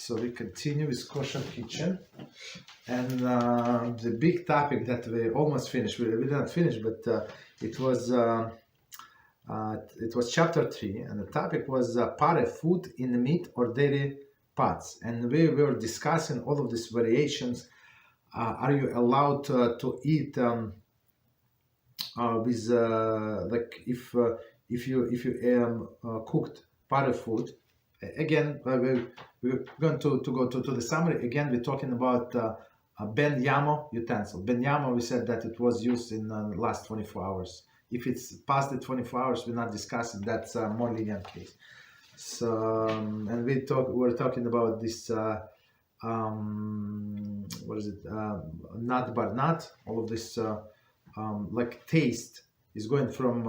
So we continue with Kosher Kitchen, and the big topic that we almost finished. We didn't finish, but it was chapter 3, and the topic was pare food in meat or dairy pots, and we were discussing all of these variations. Are you allowed to eat with like if you cooked pare food? Again, we're going to go to the summary. Again, we're talking about ben yamo utensil. Ben yamo, we said that it was used in the last 24 hours. If it's past the 24 hours, we're not discussing. That's a more lenient case. So, and we're talking about this, what is it, nut bar nut, all of this, like taste is going from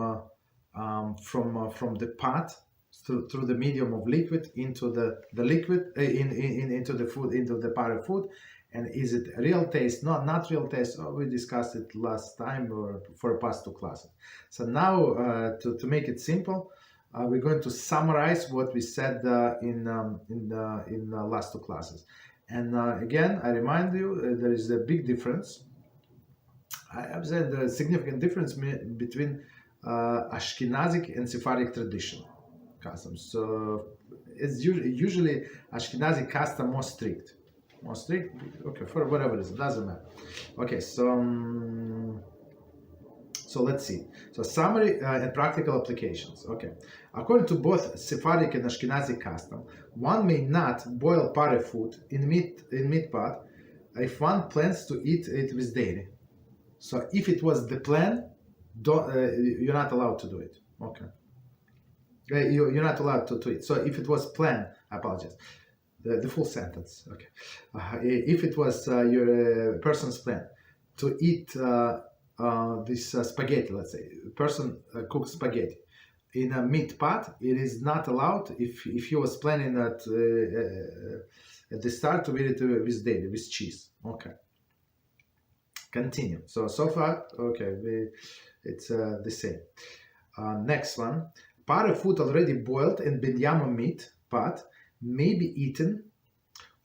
the pot through the medium of liquid into the liquid into the food, into the pare food. And is it real taste? Not real taste. Oh, we discussed it last time or for past 2 classes. So now to make it simple, we're going to summarize what we said in the last 2 classes. And again, I remind you, there is a big difference. I have said the significant difference between Ashkenazic and Sephardic tradition customs. So it's usually Ashkenazi custom more strict. Okay, for whatever reason, doesn't matter. Okay, so let's see. So summary and practical applications. Okay, according to both Sephardic and Ashkenazi custom, one may not boil pare food in meat pot if one plans to eat it with dairy. So if it was the plan, you're not allowed to do it. Okay. You're not allowed to eat. So if it was planned, I apologize. The full sentence. Okay. If it was your person's plan to eat this spaghetti, let's say, person cooks spaghetti in a meat pot, it is not allowed if he was planning at the start to eat it with dairy, with cheese. Okay. Continue. So far, okay, it's the same. Next one. Pare food already boiled in ben yamo meat pot may be eaten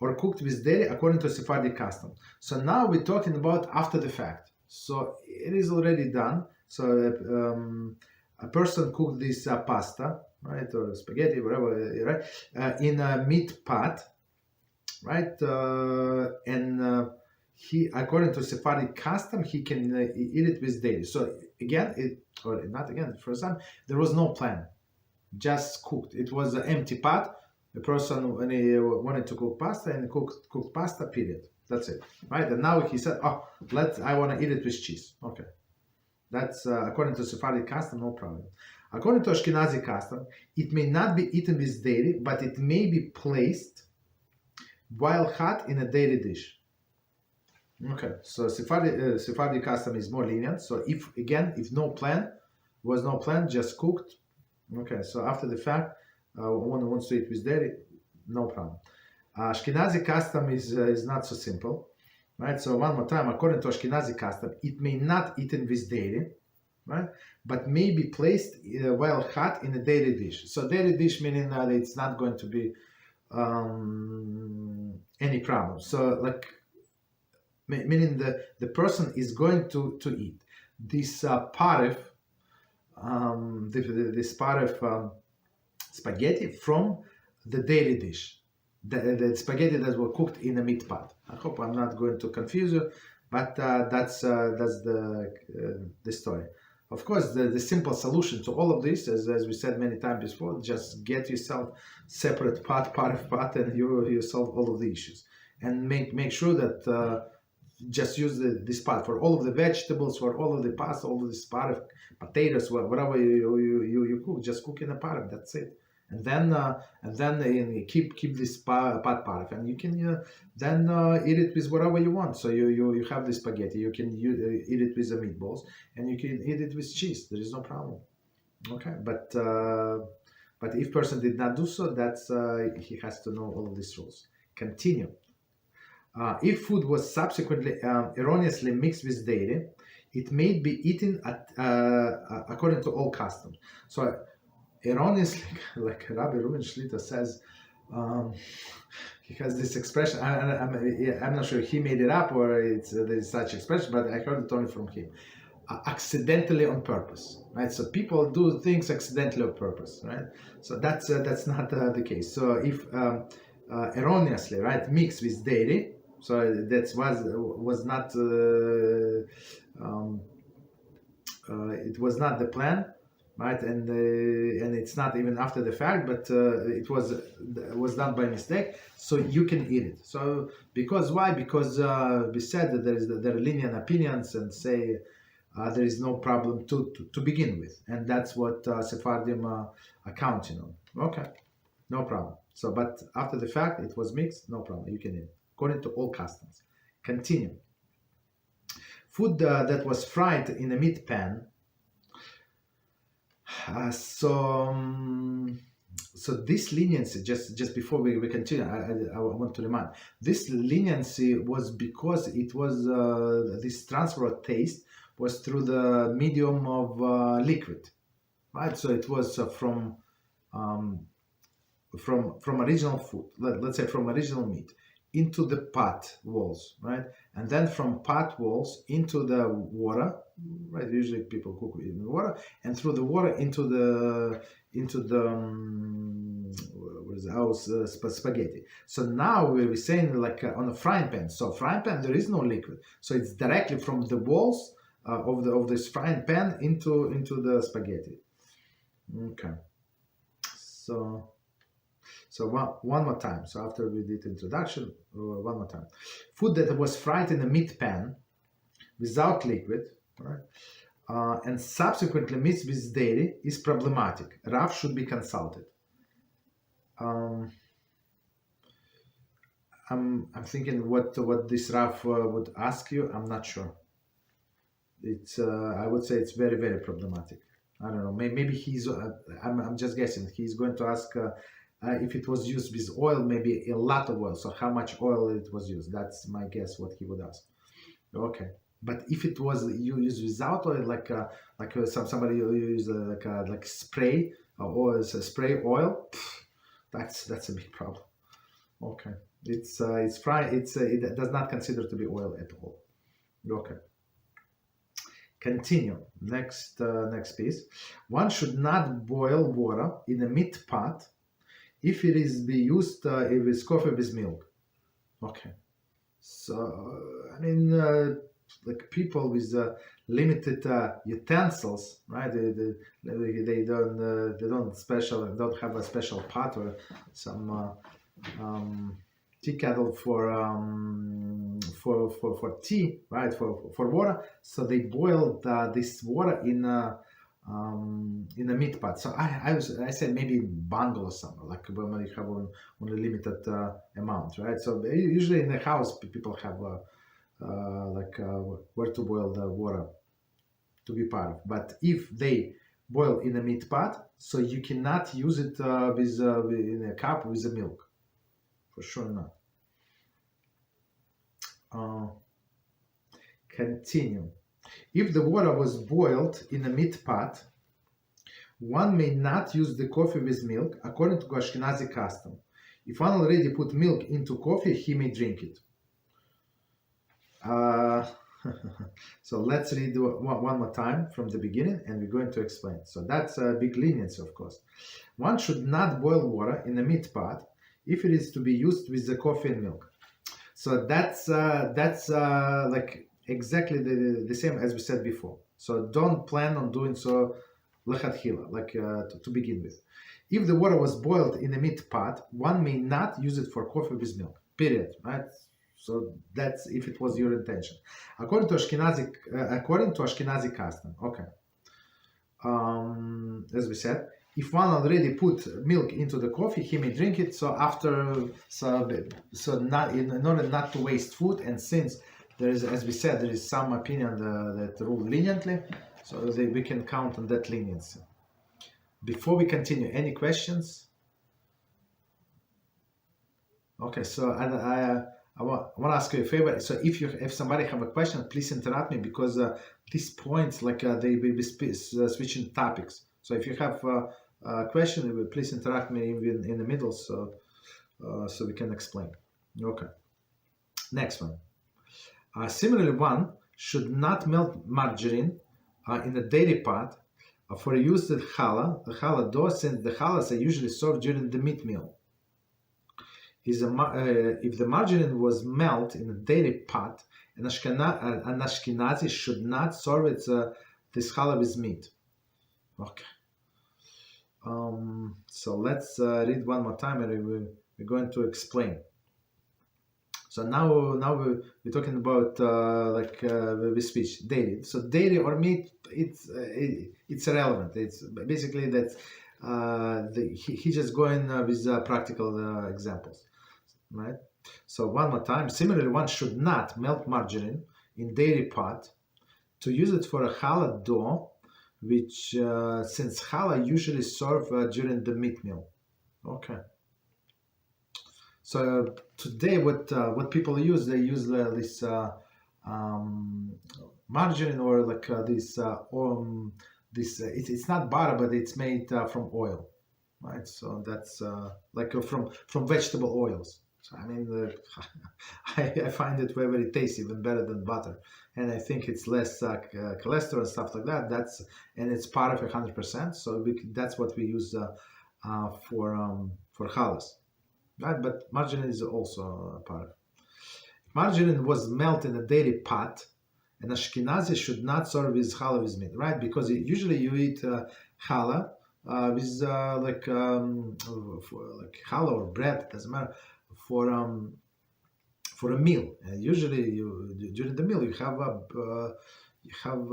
or cooked with dairy according to Sephardic custom. So now we're talking about after the fact. So it is already done. So a person cooked this pasta, right, or spaghetti, whatever, right, in a meat pot, right, and he, according to Sephardic custom, he can eat it with dairy. So again, for example, there was no plan, just cooked. It was an empty pot. The person, when he wanted to cook pasta, and cooked pasta, period. That's it, right? And now he said, "Oh, I want to eat it with cheese." Okay, that's according to Sephardic custom, no problem. According to Ashkenazi custom, it may not be eaten with dairy, but it may be placed while hot in a dairy dish. Okay, so Sephardic custom is more lenient. So if was no plan, just cooked. Okay, so after the fact, one wants to eat with dairy, no problem. Ashkenazi custom is not so simple, right? So one more time, according to Ashkenazi custom, it may not eaten with dairy, right? But may be placed while hot in a dairy dish. So dairy dish meaning that it's not going to be any problem. So like, meaning the person is going to eat this paref, this paref spaghetti from the dairy dish, the spaghetti that were cooked in a meat pot. I hope I'm not going to confuse you, but that's the story. Of course, the simple solution to all of this, as we said many times before, just get yourself separate paref pot, and you solve all of the issues. And make sure that just use this pot for all of the vegetables, for all of the pasta, all of this paref, potatoes, whatever you cook, just cook in a paref. That's it. And then keep this pot paref, and you can then eat it with whatever you want. So you have the spaghetti, you can eat it with the meatballs, and you can eat it with cheese. There is no problem. Okay, but if person did not do so, that's he has to know all of these rules. Continue. If food was subsequently erroneously mixed with dairy, it may be eaten according to all customs. So erroneously, like Rabbi Reuben Shlita says, he has this expression. I'm not sure he made it up or there's such expression, but I heard it only from him. Accidentally on purpose, right? So people do things accidentally on purpose, right? So that's not the case. So if erroneously, right, mixed with dairy, so that was not it was not the plan, right? And it's not even after the fact, but it was done by mistake. So you can eat it. So because why? Because we said that there are lenient opinions and say there is no problem to begin with, and that's what Sephardim are counting on. Okay, no problem. So, but after the fact, it was mixed, no problem. You can eat it according to all customs. Continue. Food that was fried in a meat pan. So this leniency, just before we continue, I want to remind, this leniency was because it was this transfer of taste was through the medium of liquid, right? So it was from original food, let's say from original meat, into the pot walls, right? And then from pot walls into the water, right? Usually people cook in the water, and through the water into the spaghetti. So now we're saying like on a frying pan. So frying pan, there is no liquid, so it's directly from the walls of this frying pan into the spaghetti. Okay. So one more time. So after we did introduction, one more time. Food that was fried in a meat pan without liquid, right, and subsequently mixed with dairy is problematic. Rav should be consulted. I'm thinking what this Rav would ask you. I'm not sure. It's I would say it's very, very problematic. I don't know. Maybe he's. I'm just guessing. He's going to ask. If it was used with oil, maybe a lot of oil. So how much oil it was used? That's my guess. What he would ask. Okay, but if it was used without oil, like somebody use like spray or spray oil, that's a big problem. Okay, it's fried. It does not consider to be oil at all. Okay. Continue. Next piece. One should not boil water in a meat pot if it is be used with coffee with milk. Okay, so I mean, like people with limited utensils, right? They don't have a special pot or some tea kettle for tea, right? For water. So they boiled this water in a meat pot. So I said maybe bundle or something, like when you have on a limited amount, right? So usually in the house people have where to boil the water to be part of. But if they boil in a meat pot, so you cannot use it in a cup with the milk, for sure not. Continue. If the water was boiled in a meat pot, one may not use the coffee with milk according to Ashkenazi custom. If one already put milk into coffee, he may drink it. So let's read one more time from the beginning, and we're going to explain. So that's a big leniency, of course. One should not boil water in a meat pot if it is to be used with the coffee and milk. So that's like exactly the same as we said before. So don't plan on doing so lechatchila, like to begin with. If the water was boiled in a meat pot, one may not use it for coffee with milk. Period. Right. So that's if it was your intention. According to Ashkenazi custom. Okay. As we said, if one already put milk into the coffee, he may drink it. So not in order not to waste food, and since there is, as we said, there is some opinion that rule leniently, so we can count on that leniency. Before we continue, any questions? Okay, so I want to ask you a favor. So if somebody have a question, please interrupt me, because these points they will be switching topics. So if you have a question, please interrupt me in the middle. So so we can explain. Okay. Next one. Similarly, one should not melt margarine in a dairy pot for use with challah, the challah dough, since the challahs are usually served during the meat meal. If the margarine was melted in a dairy pot, an Ashkenazi should not serve it this challah with meat. Okay. So let's read one more time, and we're going to explain. So now we're talking about with speech dairy. So dairy or meat, it's irrelevant. It's basically that he just going with practical examples, right? So one more time. Similarly, one should not melt margarine in dairy pot to use it for a challah dough, which since challah usually served during the meat meal. Okay. So today, what people use, they use this margarine or like this. It's not butter, but it's made from oil, right? So that's like from vegetable oils. So I mean, I find it very, very tasty, even better than butter, and I think it's less cholesterol and stuff like that. And it's part of 100%. So that's what we use for challahs. Right, but margarine is also a part of it. If margarine was melted in a dairy pot, an Ashkenazi should not serve with challah with meat, right? Because usually you eat challah with like challah or bread, doesn't matter, for a meal. And usually during the meal you have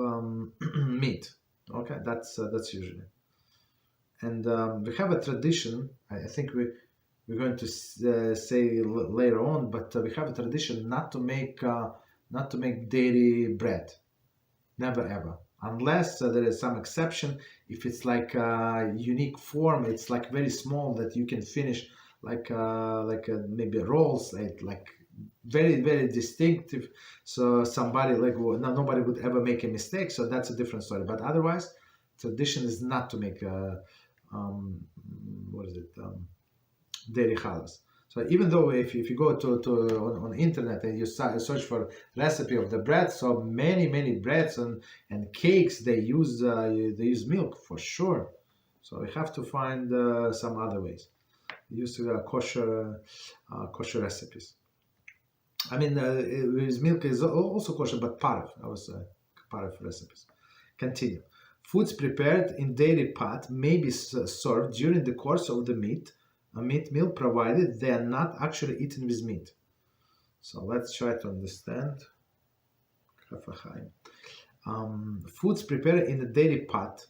meat. Okay, that's usually. And we have a tradition. I think we're going to say later on, but we have a tradition not to make dairy bread, never ever, unless there is some exception. If it's like a unique form, it's like very small that you can finish like maybe rolls, like very, very distinctive. So somebody nobody would ever make a mistake. So that's a different story. But otherwise, tradition is not to make dairy challahs. So even though if you go to on internet and you search for recipe of the bread, so many breads and cakes they use milk for sure. So we have to find some other ways. Use kosher recipes. I mean, with milk is also kosher, but part of recipes. Continue. Foods prepared in dairy pot may be served during the course of the meat meal, provided they are not actually eaten with meat. So let's try to understand. Foods prepared in a dairy pot.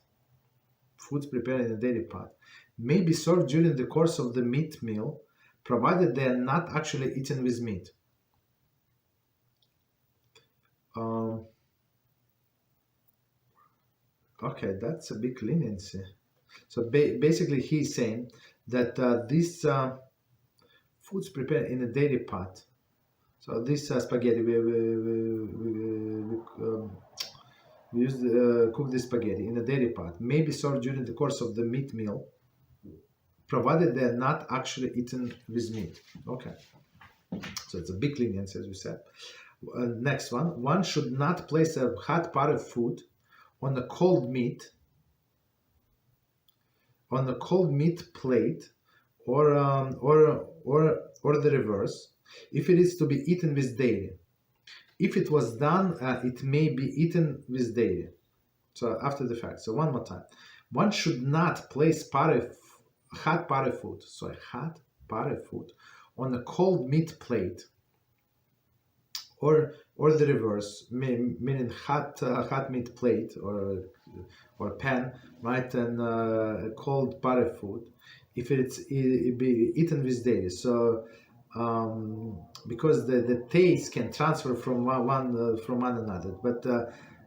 May be served during the course of the meat meal, provided they are not actually eaten with meat. Okay, that's a big leniency. So basically, he's saying that these foods prepared in a dairy pot. So this spaghetti, we used cook this spaghetti in a dairy pot, may be served during the course of the meat meal, provided they are not actually eaten with meat. Okay, so it's a big leniency, as we said. Next one. One should not place a hot pot of food on a cold meat plate, or the reverse, if it is to be eaten with dairy. If it was done, it may be eaten with dairy. So after the fact. So one more time. One should not place hot pot of food on a cold meat plate, or the reverse, meaning hot meat plate or pan, right, and cold pot of food, if it be eaten with dairy. So because the taste can transfer from one another, but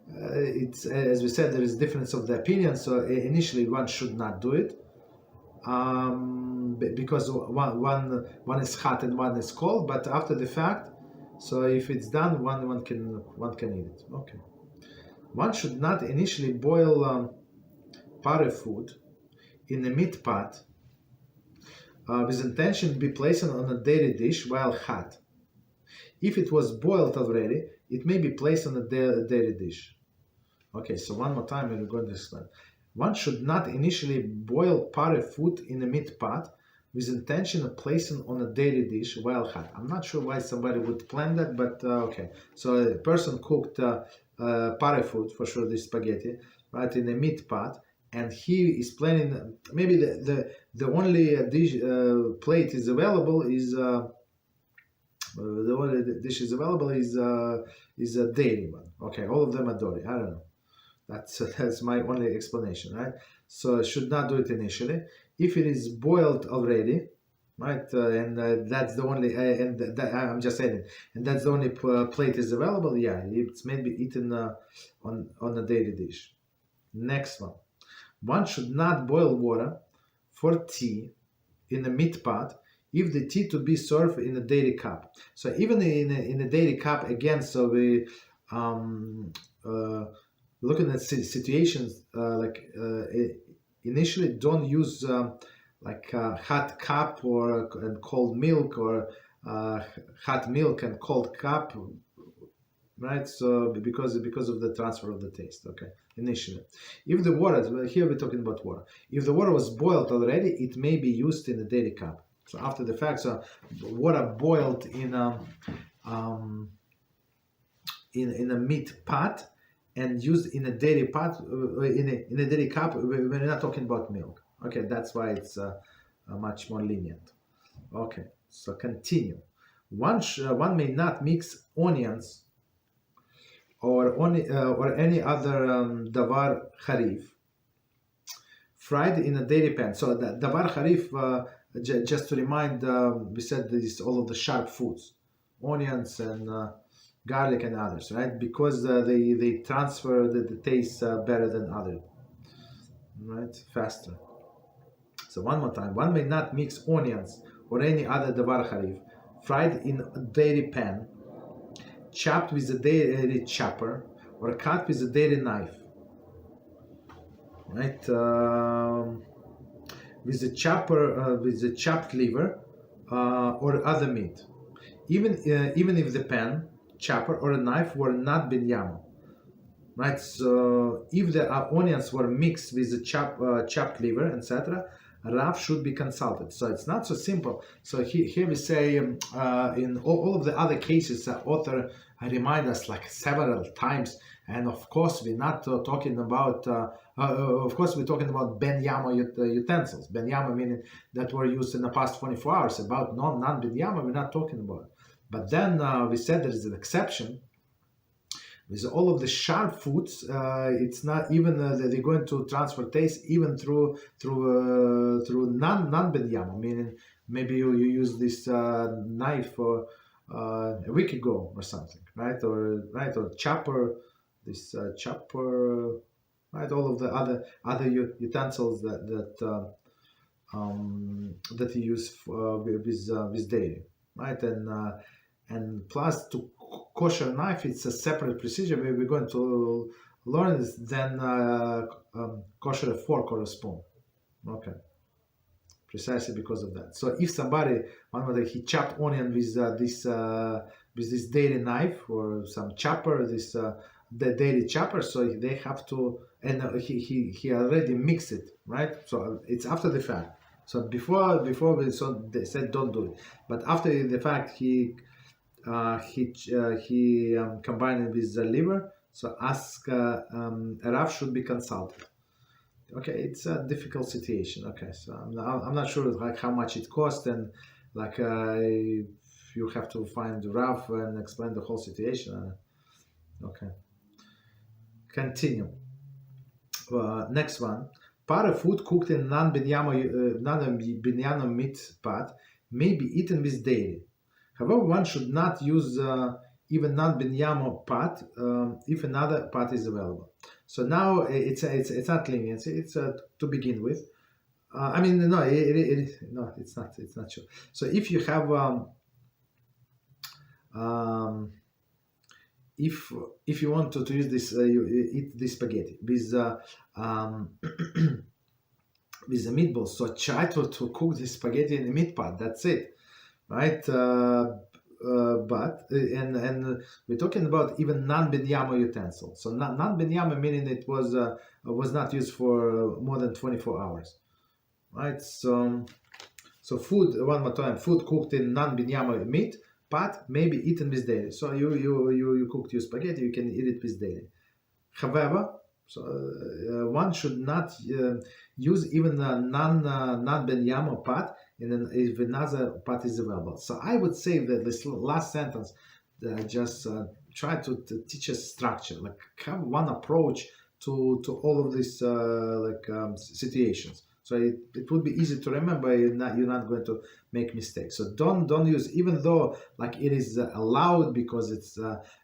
it's, as we said, there is difference of the opinion. So initially one should not do it, because one is hot and one is cold. But after the fact, so if it's done, one can eat it. Okay. One should not initially boil pot of food in a meat pot with intention to be placed on a dairy dish while hot. If it was boiled already, it may be placed on a dairy dish. Okay, so one more time we're going to explain. One should not initially boil pare food in a meat pot with intention of placing on a dairy dish while hot. I'm not sure why somebody would plan that, but okay. So a person cooked pare food, for sure, this spaghetti, right, in a meat pot, and he is planning, maybe the only dish plate is available is the only dish is available is a dairy one. Okay, all of them are dairy. I don't know. That's my only explanation, right? So I should not do it initially. If it is boiled already, right, and that's the only, I'm just saying, and that's the only plate is available, yeah, it's maybe eaten on a dairy dish. Next one. One should not boil water for tea in a meat pot if the tea to be served in a dairy cup. So even in a dairy cup, again, so we looking at situations initially don't use hot cup or and cold milk, or hot milk and cold cup, right? So because of the transfer of the taste. Okay, initially, if the water, here we're talking about water, if the water was boiled already, it may be used in a dairy cup. So after the fact, so water boiled in a meat pot and used in a dairy pot, in a dairy cup, we're not talking about milk. Okay, that's why it's much more lenient. Okay, so continue. One may not mix onions or any other davar harif fried in a dairy pan. So the davar harif, just to remind, we said this all of the sharp foods, onions and garlic and others, right? Because they transfer the taste better than others, right? Faster. So one more time. One may not mix onions or any other davar harif fried in a dairy pan, chopped with a dairy chopper, or cut with a dairy knife, right? With the chopper, with the chopped liver or other meat, even if the pan, chopper, or a knife were not binyamo, right? So if the onions were mixed with the chopped liver, etc., Rav should be consulted. So it's not so simple. So here we say in all of the other cases, author remind us like several times, and of course we're not talking about. Of course we're talking about ben yama utensils. Ben yama meaning that were used in the past 24 hours. About non ben yama we're not talking about. But then we said there is an exception. With all of the sharp foods, it's not even they're going to transfer taste even through non ben yama, meaning maybe you use this knife a week ago or something, right? Or chopper, this chopper, right? All of the other utensils that you use with dairy, right? And plus to kosher knife, it's a separate procedure where we're going to learn this than kosher fork or a spoon. Okay, precisely because of that. So if somebody, he chopped onion with this dairy knife or some chopper, the dairy chopper, so they have to, and he already mixed it, right? So it's after the fact. So before they said don't do it, but after the fact he combined it with the liver. So ask Rav should be consulted. Okay, it's a difficult situation. Okay, so I'm not sure like how much it cost, and like you have to find Rav and explain the whole situation. Okay, continue. Next one. Para food cooked in non-binyano meat pot may be eaten with dairy. However, one should not use even non-binyamo pot if another pot is available. So now it's not leniency. It's to begin with. I mean, no, no, it's not. It's not true. So if you have if you want to use this, you eat this spaghetti with with the meatballs. So try to cook the spaghetti in the meat pot. That's it, right? But we're talking about even non-binyama utensil. So non-binyama meaning it was not used for more than 24 hours, right? So food, one more time, food cooked in non-binyama meat pot may be eaten with daily. So you cooked your spaghetti, you can eat it with daily. However, one should not use even a non-binyama pot if another pot is available. So I would say that this last sentence just try to teach us structure, like have one approach to all of these situations. So it would be easy to remember. You're not going to make mistakes. So don't use, even though like it is allowed because it's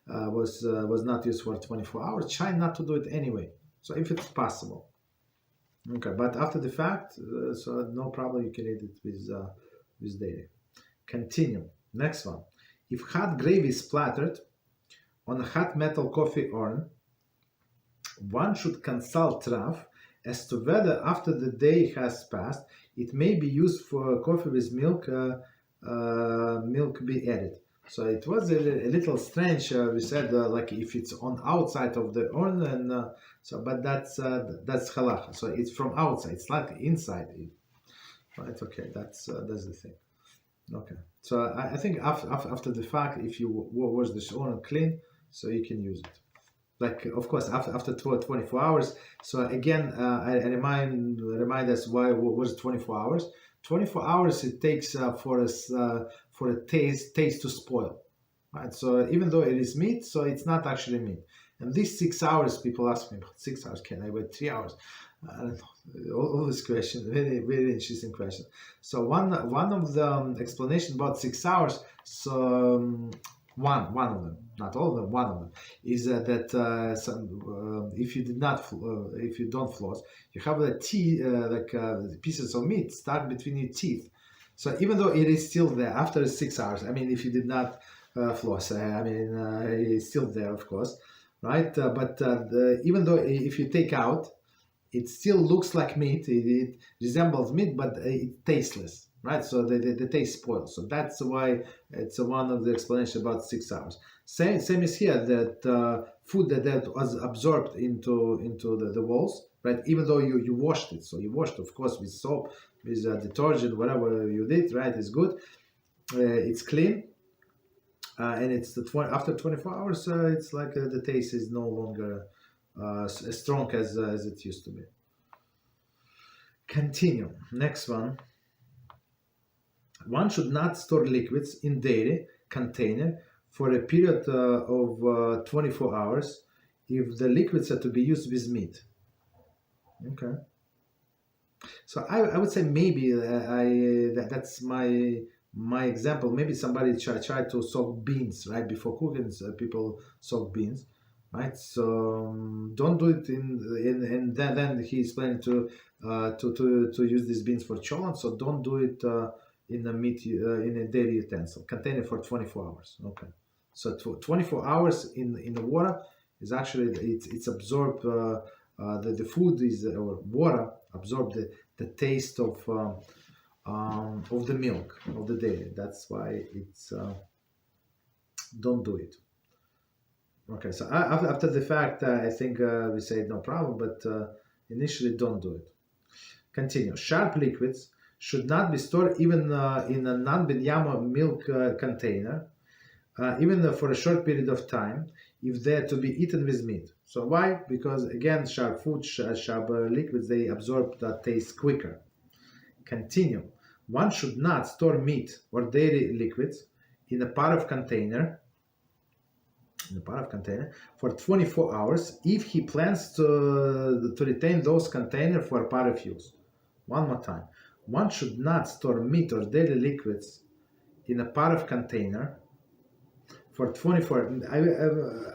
was not used for 24 hours. Try not to do it anyway. So if it's possible, okay. But after the fact, so no problem. You can eat it with daily. Continue. Next one. If hot gravy is splattered on a hot metal coffee urn, one should consult treif as to whether after the day has passed, it may be used for coffee with milk, milk be added. So it was a little strange. We said like if it's on outside of the urn, and but that's halachah. So it's from outside. It's like inside it, right? Okay, that's the thing. Okay, so I think after the fact, if you wash the urn clean, so you can use it. Like, of course, after 24 hours. So again, I remind us why was 24 hours. 24 hours it takes for a taste to spoil, right? So even though it is meat, so it's not actually meat. And these 6 hours, people ask me, 6 hours, can I wait 3 hours? I don't know. All these questions, very very interesting question. So one of the explanation about 6 hours. So one of them, not all of them, one of them is that if you did not if you don't floss, you have the teeth pieces of meat stuck between your teeth. So even though it is still there after 6 hours, I mean, if you did not floss, I mean, it's still there, of course, right? But even though if you take out, it still looks like meat. It resembles meat, but it's tasteless. Right, so the taste spoils. So that's why it's one of the explanations about 6 hours. Same is here, that food that was absorbed into the walls, right? Even though you washed it, so you washed, of course, with soap, with detergent, whatever you did, right? It's good, it's clean, and it's after 24 hours, it's like the taste is no longer as strong as it used to be. Continue. Next one. One should not store liquids in dairy container for a period of 24 hours if the liquids are to be used with meat. Okay. So I would say maybe that's my example. Maybe somebody try to soak beans, right? Before cooking, people soak beans, right? So don't do it and then he explained to use these beans for cholent. So don't do it in a meat in a dairy utensil container for 24 hours. Okay, so 24 hours in the water is actually it's absorbed the food is or water absorb the taste of the milk of the dairy. That's why it's don't do it. Okay, so after the fact, I think we say no problem, but initially don't do it. Continue. Sharp liquids should not be stored even in a non-binyama milk container, even for a short period of time, if they are to be eaten with meat. So why? Because again, sharp food, sharp liquids, they absorb that taste quicker. Continue. One should not store meat or dairy liquids in a pot of container for 24 hours if he plans to retain those containers for part of use. One more time. One should not store meat or dairy liquids in a pot of container for 24.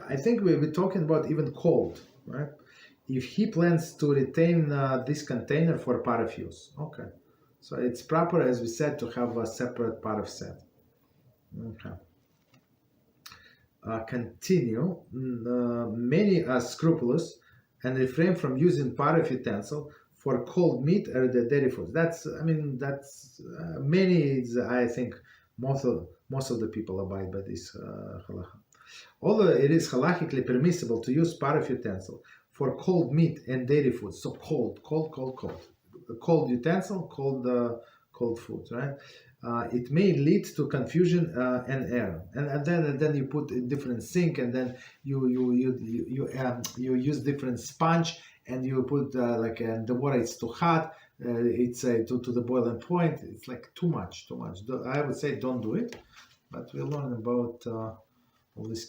I think we're talking about even cold, right? If he plans to retain this container for part of use. Okay. So it's proper, as we said, to have a separate pot of set. Okay. Continue. Many are scrupulous and refrain from using pot of utensil for cold meat or the dairy foods. That's many. I think most of the people abide by this halacha. Although it is halachically permissible to use paraf utensil for cold meat and dairy foods, so cold utensil, cold food, right? It may lead to confusion and error, and then you put a different sink, and then you use different sponge, and you put and the water is too hot, it's to the boiling point. It's like too much. I would say don't do it, but we'll learn about all this.